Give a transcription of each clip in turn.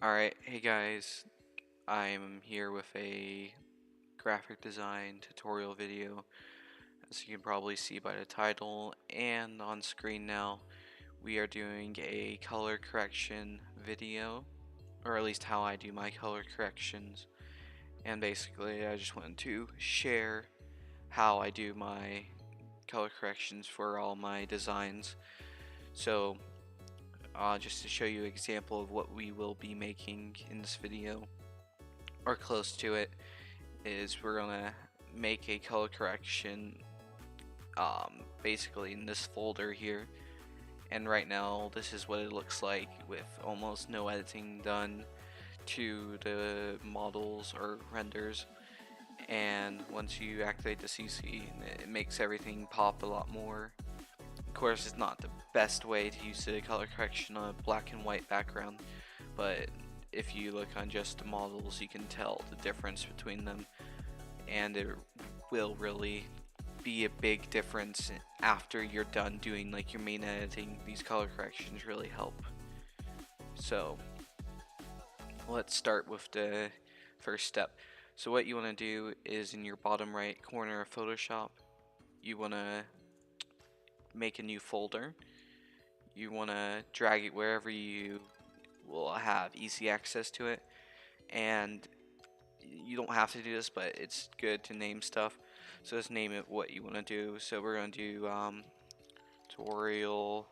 Alright, hey guys, I'm here with a graphic design tutorial video. As you can probably see by the title and on screen now, we are doing a color correction video, or at least how I do my color corrections. And basically, I just wanted to share how I do my color corrections for all my designs. So, just to show you an example of what we will be making in this video, or close to it, is we're gonna make a color correction basically in this folder here, and right now this is what it looks like with almost no editing done to the models or renders. And once you activate the CC, it makes everything pop a lot more. Of course, it's not the best way to use the color correction on a black and white background, but if you look on just the models, you can tell the difference between them, and it will really be a big difference after you're done doing like your main editing. These color corrections really help. So let's start with the first step. So what you want to do is in your bottom right corner of Photoshop, you want to make a new folder. You want to drag it wherever you will have easy access to it, and you don't have to do this, but it's good to name stuff. So just name it what you want to do. So we're going to do tutorial.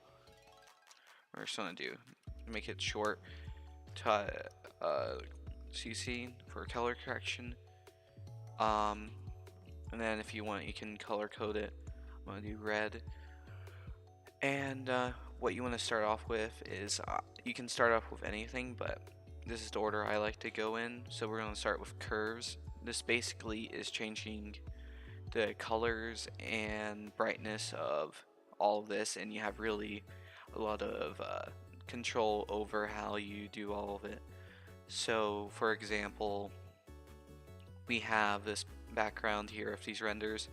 We're just going to do, make it short, CC for color correction. And then if you want, you can color code it. I'm going to do red. And what you want to start off with is, you can start off with anything, but this is the order I like to go in. So we're going to start with curves. This basically is changing the colors and brightness of all of this, and you have really a lot of control over how you do all of it. So for example, we have this background here of these renders.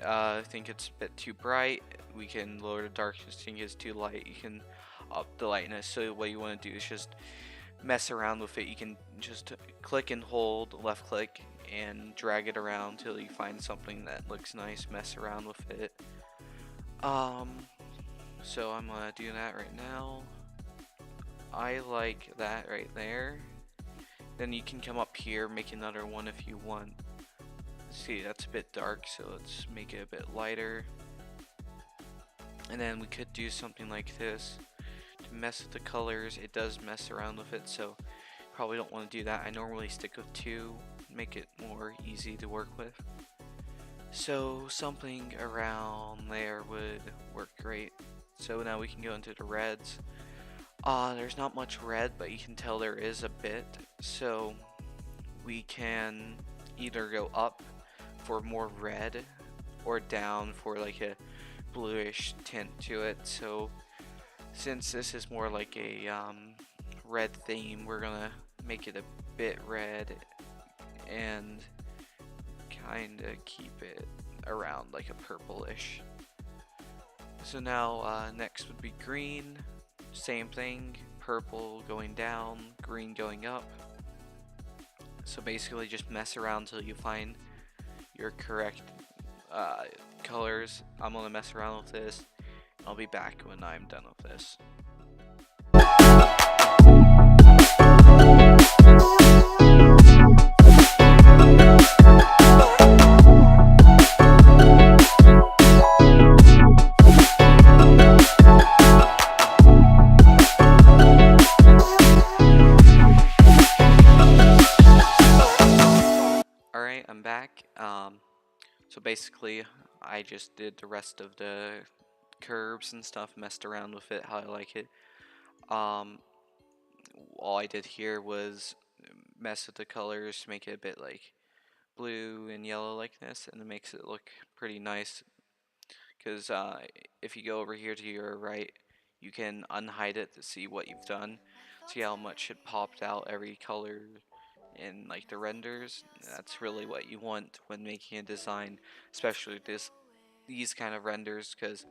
I think it's a bit too bright. We can lower the darkness. Think it's too light. You can up the lightness. So what you want to do is just mess around with it. You can just click and hold, left click, and drag it around till you find something that looks nice. Mess around with it. So I'm gonna do that right now. I like that right there. Then you can come up here, make another one if you want. See, that's a bit dark, so let's make it a bit lighter. And then we could do something like this to mess with the colors. It does mess around with it, so probably don't want to do that. I normally stick with 2, make it more easy to work with. So something around there would work great. So now we can go into the reds. There's not much red, but you can tell there is a bit. So we can either go up for more red or down for like a bluish tint to it. So since this is more like a red theme, we're gonna make it a bit red and kinda keep it around like a purplish. So now next would be green. Same thing, purple going down, green going up. So basically just mess around till you find your correct colors. I'm gonna mess around with this. I'll be back when I'm done with this. Alright, I'm back. So basically, I just did the rest of the curves and stuff, messed around with it how I like it. All I did here was mess with the colors to make it a bit like blue and yellow like this, and it makes it look pretty nice. Because if you go over here to your right, you can unhide it to see what you've done. See how much it popped out every color in like the renders. That's really what you want when making a design, especially these kind of renders, because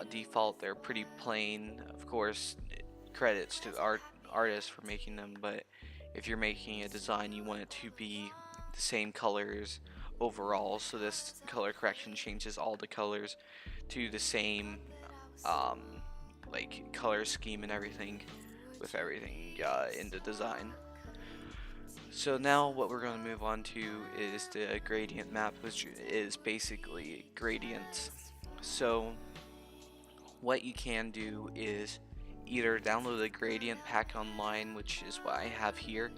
default they're pretty plain. Of course, credits to artist for making them, but if you're making a design, you want it to be the same colors overall. So this color correction changes all the colors to the same um, like color scheme and everything with everything in the design. So now what we're going to move on to is the gradient map, which is basically gradients. So what you can do is either download a gradient pack online, which is what I have here,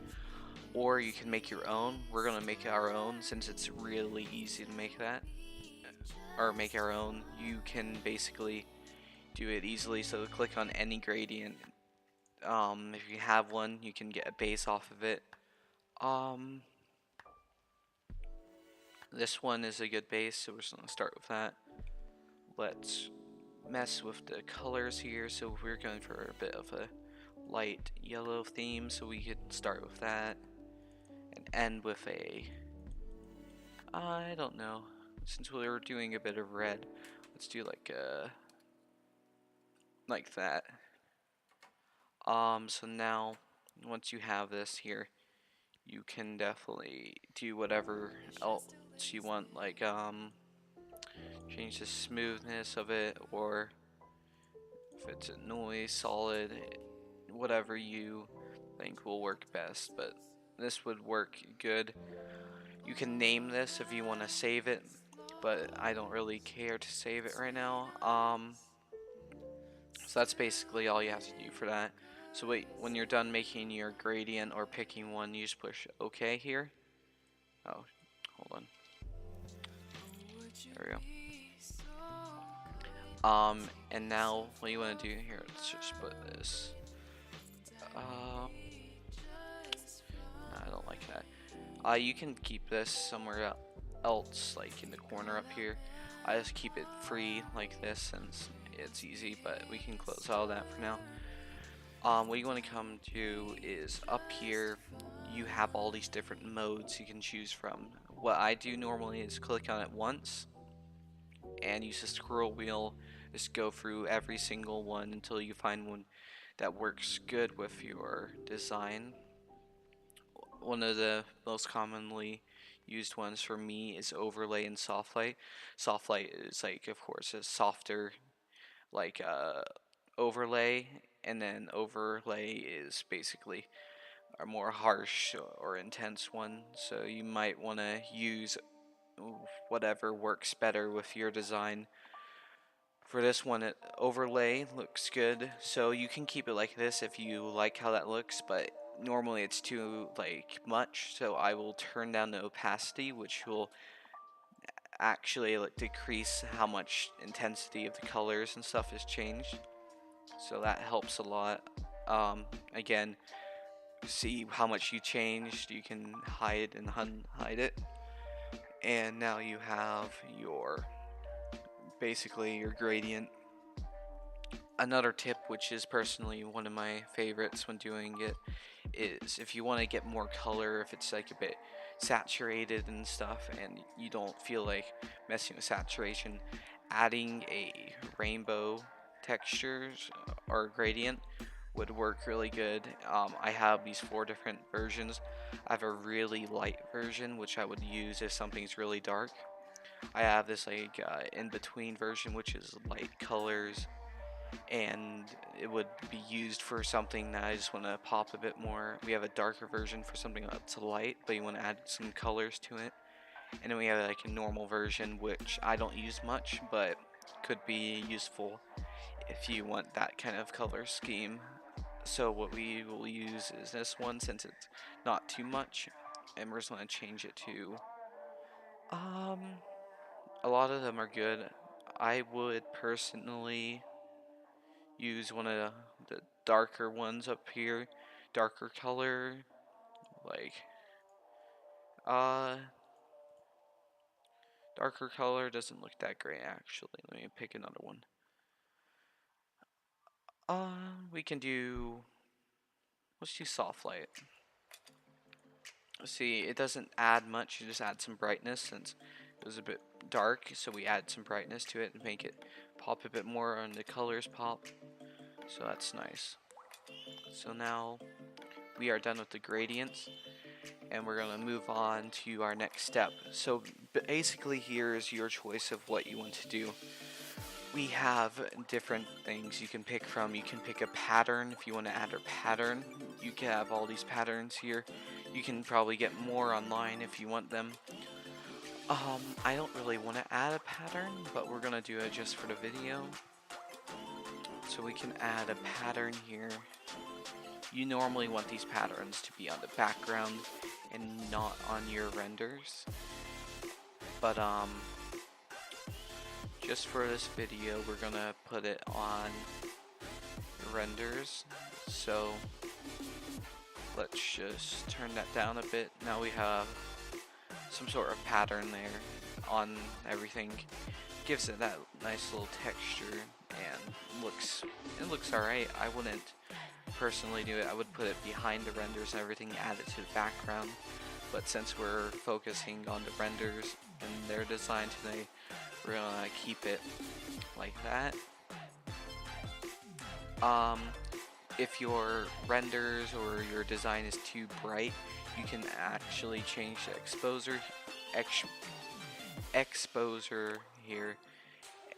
or you can make your own. We're going to make our own since it's really easy to make that, or make our own. You can basically do it easily, so click on any gradient. If you have one, you can get a base off of it. This one is a good base, so we're just going to start with that. Let's mess with the colors here. So we're going for a bit of a light yellow theme, so we could start with that and end with a, I don't know, since we were doing a bit of red, let's do like that. So now once you have this here, you can definitely do whatever else you want, like change the smoothness of it, or if it's a noise, solid, whatever you think will work best, but this would work good. You can name this if you want to save it, but I don't really care to save it right now. So that's basically all you have to do for that. So wait, when you're done making your gradient or picking one, you just push OK here. Oh, hold on. There we go. And now what you want to do here, let's just put this. No, I don't like that. You can keep this somewhere else, like in the corner up here. I just keep it free like this since it's easy, but we can close all that for now. What you want to come to is up here, you have all these different modes you can choose from. What I do normally is click on it once and use the scroll wheel, just go through every single one until you find one that works good with your design. One of the most commonly used ones for me is overlay and soft light. Soft light is like, of course, a softer like overlay, and then overlay is basically a more harsh or intense one. So you might want to use whatever works better with your design. For this one, overlay looks good, so you can keep it like this if you like how that looks, but normally it's too like much, so I will turn down the opacity, which will actually like decrease how much intensity of the colors and stuff is changed. So that helps a lot. Again, see how much you changed. You can hide and unhide it, and now you have your basically your gradient. Another tip, which is personally one of my favorites when doing it, is if you want to get more color, if it's like a bit saturated and stuff and you don't feel like messing with saturation, adding a rainbow textures or gradient would work really good. I have these 4 different versions. I have a really light version, which I would use if something's really dark. I have this like in between version, which is light colors, and it would be used for something that I just want to pop a bit more. We have a darker version for something that's light, but you want to add some colors to it. And then we have like a normal version, which I don't use much, but could be useful if you want that kind of color scheme. So what we will use is this one, since it's not too much, and we're just going to change it to, a lot of them are good. I would personally use one of the darker ones up here, darker color, like uh darker color doesn't look that great actually. Let me pick another one. We can do, let's do soft light. See, it doesn't add much, you just add some brightness since it was a bit dark, so we add some brightness to it and make it pop a bit more and the colors pop, so that's nice. So now we are done with the gradients, and we're going to move on to our next step. So basically here's your choice of what you want to do. We have different things you can pick from. You can pick a pattern if you want to add a pattern. You can have all these patterns here. You can probably get more online if you want them. I don't really want to add a pattern, but we're gonna do it just for the video. So we can add a pattern here. You normally want these patterns to be on the background and not on your renders. But just for this video, we're gonna put it on renders. So let's just turn that down a bit. Now we have some sort of pattern there on everything. Gives it that nice little texture and it looks alright. I wouldn't personally do it. I would put it behind the renders and everything, add it to the background. But since we're focusing on the renders and their design today, we're gonna keep it like that. If your renders or your design is too bright, you can actually change the exposure here,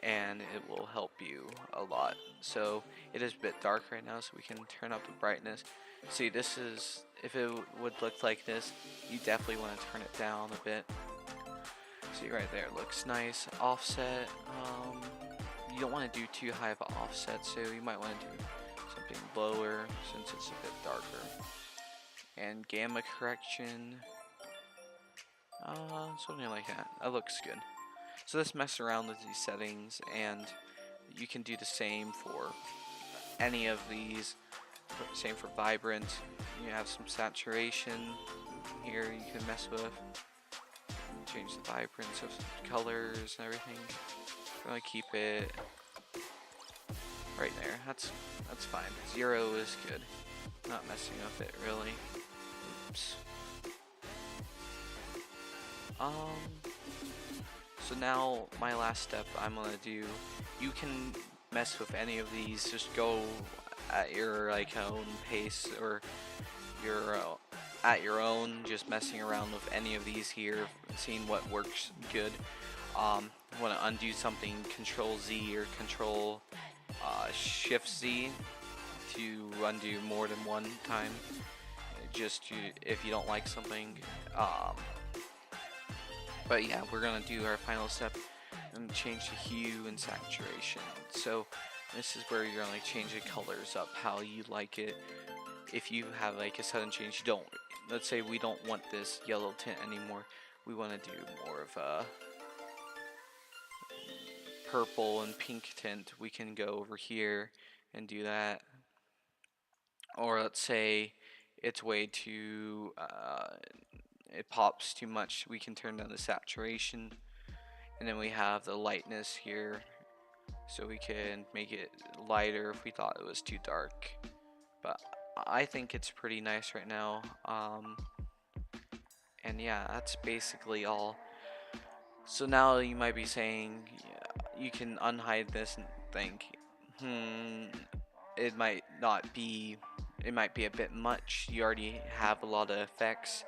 and it will help you a lot. So it is a bit dark right now, so we can turn up the brightness. See, this is, if it would look like this, you definitely want to turn it down a bit. See right there, it looks nice. Offset, you don't want to do too high of an offset, so you might want to do something lower since it's a bit darker. And gamma correction, something like that. That looks good. So let's mess around with these settings, and you can do the same for any of these. Same for vibrant. You have some saturation here you can mess with. Change the vibrance of colors and everything. I'm gonna keep it right there. That's fine. 0 is good. Not messing with it really. Oops. So now my last step I'm gonna do. You can mess with any of these. Just go at your own pace, or your at your own. Just messing around with any of these here, seeing what works good. Want to undo something, Control Z or Control Shift Z to undo more than one time. Just if you don't like something. But yeah, we're gonna do our final step and change the hue and saturation. So this is where you're gonna change the colors up how you like it. If you have like a sudden change, you don't. Let's say we don't want this yellow tint anymore. We want to do more of a purple and pink tint. We can go over here and do that. Or let's say it's way too it pops too much, we can turn down the saturation. And then we have the lightness here, so we can make it lighter if we thought it was too dark. But I think it's pretty nice right now. And yeah, that's basically all. So now you might be saying, you can unhide this and think, it might be a bit much. You already have a lot of effects.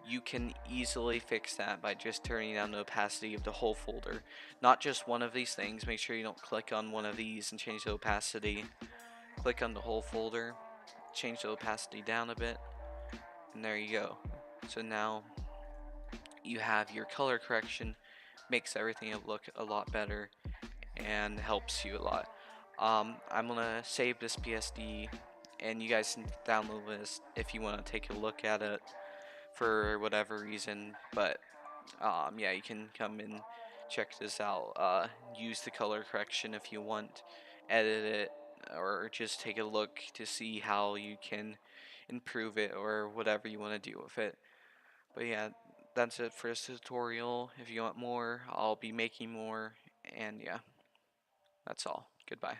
You can easily fix that by just turning down the opacity of the whole folder. Not just one of these things. Make sure you don't click on one of these and change the opacity. Click on the whole folder, change the opacity down a bit, and there you go. So now you have your color correction, makes everything look a lot better and helps you a lot. I'm gonna save this PSD, and you guys can download this if you want to take a look at it for whatever reason. But yeah, you can come and check this out. Use the color correction if you want, edit it, or just take a look to see how you can improve it or whatever you want to do with it. But yeah, that's it for this tutorial. If you want more, I'll be making more, and yeah, that's all. Goodbye.